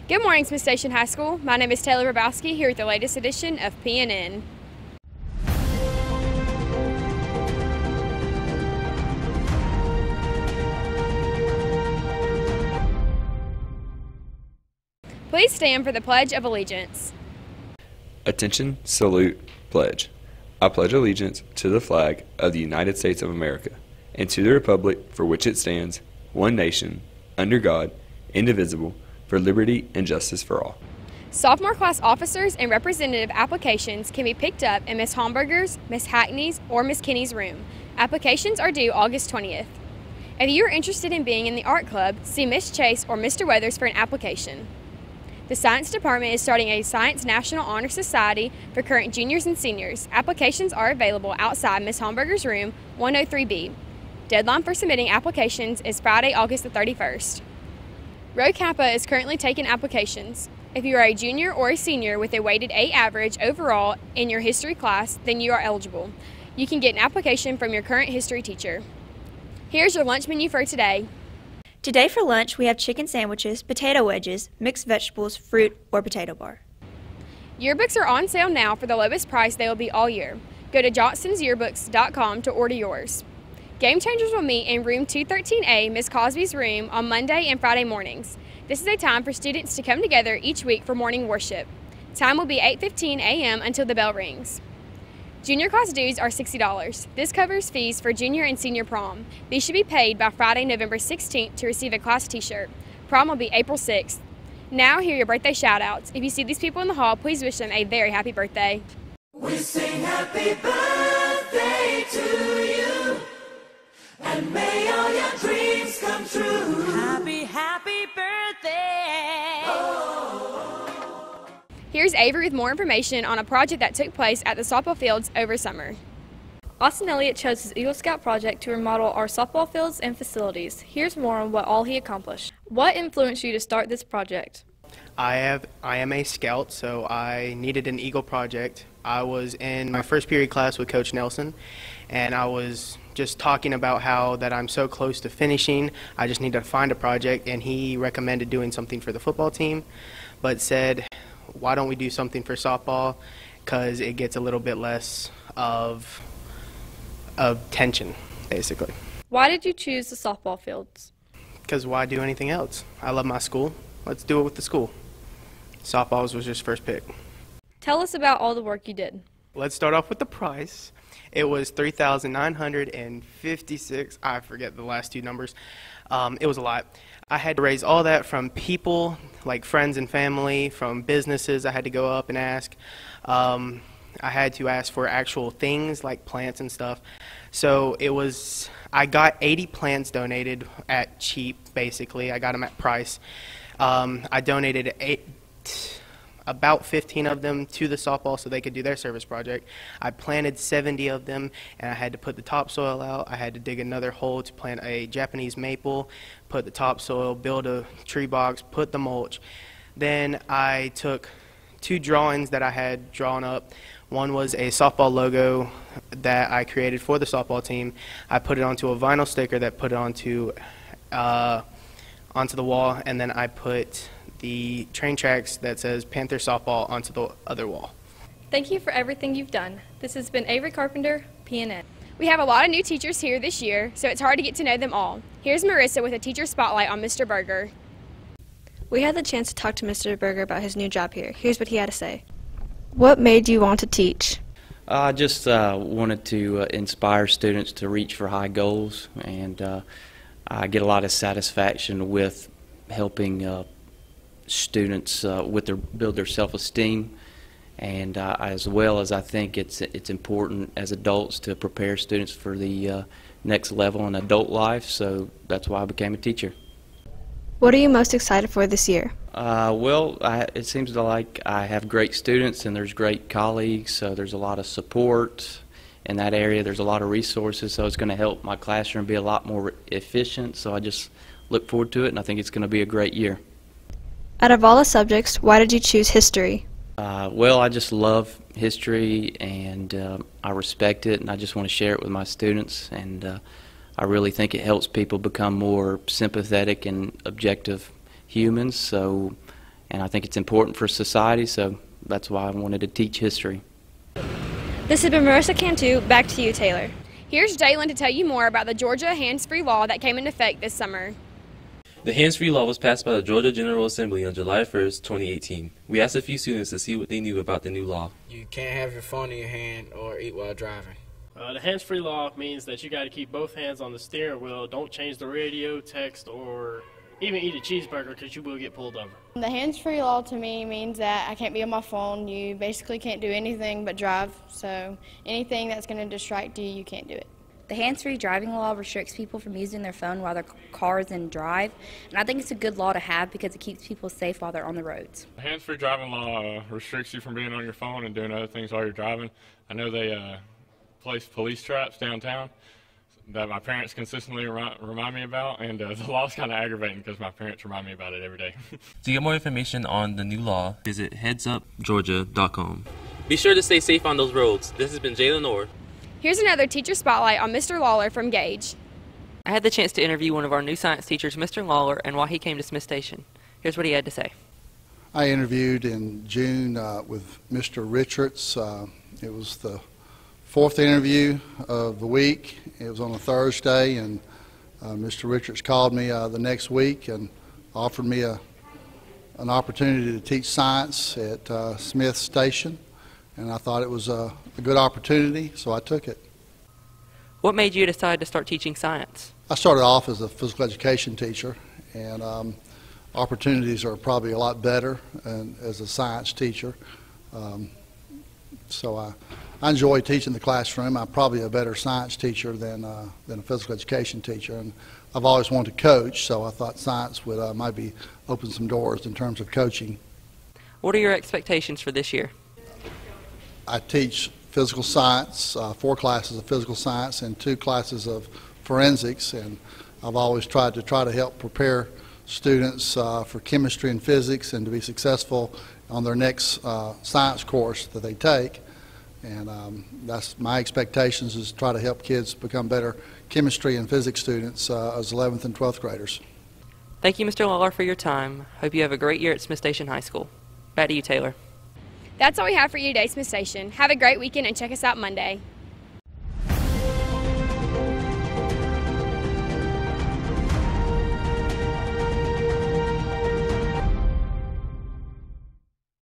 Good morning, Smith Station High School. My name is Taylor Rabowski here with the latest edition of PNN. Please stand for the Pledge of Allegiance. Attention, salute, pledge. I pledge allegiance to the flag of the United States of America and to the republic for which it stands, one nation, under God, indivisible, for liberty and justice for all. Sophomore class officers and representative applications can be picked up in Ms. Homberger's, Ms. Hackney's, or Ms. Kinney's room. Applications are due August 20th. If you are interested in being in the art club, see Ms. Chase or Mr. Weathers for an application. The Science Department is starting a Science National Honor Society for current juniors and seniors. Applications are available outside Ms. Homberger's room, 103B. Deadline for submitting applications is Friday, August the 31st. Rho Kappa is currently taking applications. If you are a junior or a senior with a weighted A average overall in your history class, then you are eligible. You can get an application from your current history teacher. Here's your lunch menu for today. Today for lunch, we have chicken sandwiches, potato wedges, mixed vegetables, fruit, or potato bar. Yearbooks are on sale now for the lowest price they will be all year. Go to johnsonsyearbooks.com to order yours. Game Changers will meet in room 213A, Ms. Cosby's room, on Monday and Friday mornings. This is a time for students to come together each week for morning worship. Time will be 8:15 a.m. until the bell rings. Junior class dues are $60. This covers fees for junior and senior prom. These should be paid by Friday, November 16th to receive a class t-shirt. Prom will be April 6th. Now hear your birthday shout-outs. If you see these people in the hall, please wish them a very happy birthday. We sing happy birthday to you, and may all your dreams come true. Happy, happy birthday. Here's Avery with more information on a project that took place at the softball fields over summer. Austin Elliott chose his Eagle Scout project to remodel our softball fields and facilities. Here's more on what all he accomplished. What influenced you to start this project? I am a scout, so I needed an Eagle project. I was in my first period class with Coach Nelson, and I was just talking about how that I'm so close to finishing. I just need to find a project, and he recommended doing something for the football team, but said, why don't we do something for softball, because it gets a little bit less of tension, basically. Why did you choose the softball fields? Because why do anything else? I love my school. Let's do it with the school. Softballs was just first pick. Tell us about all the work you did. Let's start off with the price. It was $3,956. I forget the last two numbers. It was a lot. I had to raise all that from people, like friends and family, from businesses. I had to go up and ask. I had to ask for actual things like plants and stuff. So I got 80 plants donated at cheap, basically. I got them at price. I donated about 15 of them to the softball so they could do their service project. I planted 70 of them, and I had to put the topsoil out. I had to dig another hole to plant a Japanese maple, put the topsoil, build a tree box, put the mulch. Then I took two drawings that I had drawn up. One was a softball logo that I created for the softball team. I put it onto a vinyl sticker that put it onto the wall, and then I put the train tracks that says Panther Softball onto the other wall. Thank you for everything you've done. This has been Avery Carpenter, PNN. We have a lot of new teachers here this year, so it's hard to get to know them all. Here's Marissa with a teacher spotlight on Mr. Berger. We had the chance to talk to Mr. Berger about his new job here. Here's what he had to say. What made you want to teach? I just wanted to inspire students to reach for high goals, and I get a lot of satisfaction with helping students build their self-esteem, and as well as I think it's important as adults to prepare students for the next level in adult life, so that's why I became a teacher. What are you most excited for this year? It seems like I have great students and there's great colleagues, so there's a lot of support in that area. There's a lot of resources, so it's going to help my classroom be a lot more efficient, so I just look forward to it, and I think it's going to be a great year. Out of all the subjects, why did you choose history? I just love history, and I respect it, and I just want to share it with my students, and I really think it helps people become more sympathetic and objective humans, so and I think it's important for society, so that's why I wanted to teach history. This has been Marissa Cantu. Back to you, Taylor. Here's Jalen to tell you more about the Georgia hands-free law that came into effect this summer. The hands-free law was passed by the Georgia General Assembly on July 1st, 2018. We asked a few students to see what they knew about the new law. You can't have your phone in your hand or eat while driving. The hands-free law means that you got to keep both hands on the steering wheel. Don't change the radio, text, or even eat a cheeseburger because you will get pulled over. The hands-free law to me means that I can't be on my phone. You basically can't do anything but drive. So anything that's going to distract you, you can't do it. The hands-free driving law restricts people from using their phone while their car is in drive, and I think it's a good law to have because it keeps people safe while they're on the roads. The hands-free driving law restricts you from being on your phone and doing other things while you're driving. I know they place police traps downtown that my parents consistently remind me about, and the law's kind of aggravating because my parents remind me about it every day. To get more information on the new law, visit headsupgeorgia.com. Be sure to stay safe on those roads. This has been Jalen Orr. Here's another teacher spotlight on Mr. Lawler from Gage. I had the chance to interview one of our new science teachers, Mr. Lawler, and why he came to Smith Station. Here's what he had to say. I interviewed in June with Mr. Richards. It was the fourth interview of the week. It was on a Thursday, and Mr. Richards called me the next week and offered me an opportunity to teach science at Smith Station, and I thought it was a good opportunity, so I took it. What made you decide to start teaching science? I started off as a physical education teacher, and opportunities are probably a lot better as a science teacher. So I enjoy teaching the classroom. I'm probably a better science teacher than a physical education teacher, and I've always wanted to coach, so I thought science would maybe open some doors in terms of coaching. What are your expectations for this year? I teach physical science, 4 classes of physical science and 2 classes of forensics, and I've always tried to help prepare students for chemistry and physics and to be successful on their next science course that they take. And that's my expectations, is to try to help kids become better chemistry and physics students as 11th and 12th graders. Thank you, Mr. Lawler, for your time. Hope you have a great year at Smith Station High School. Back to you, Taylor. That's all we have for you today, Smith Station. Have a great weekend and check us out Monday.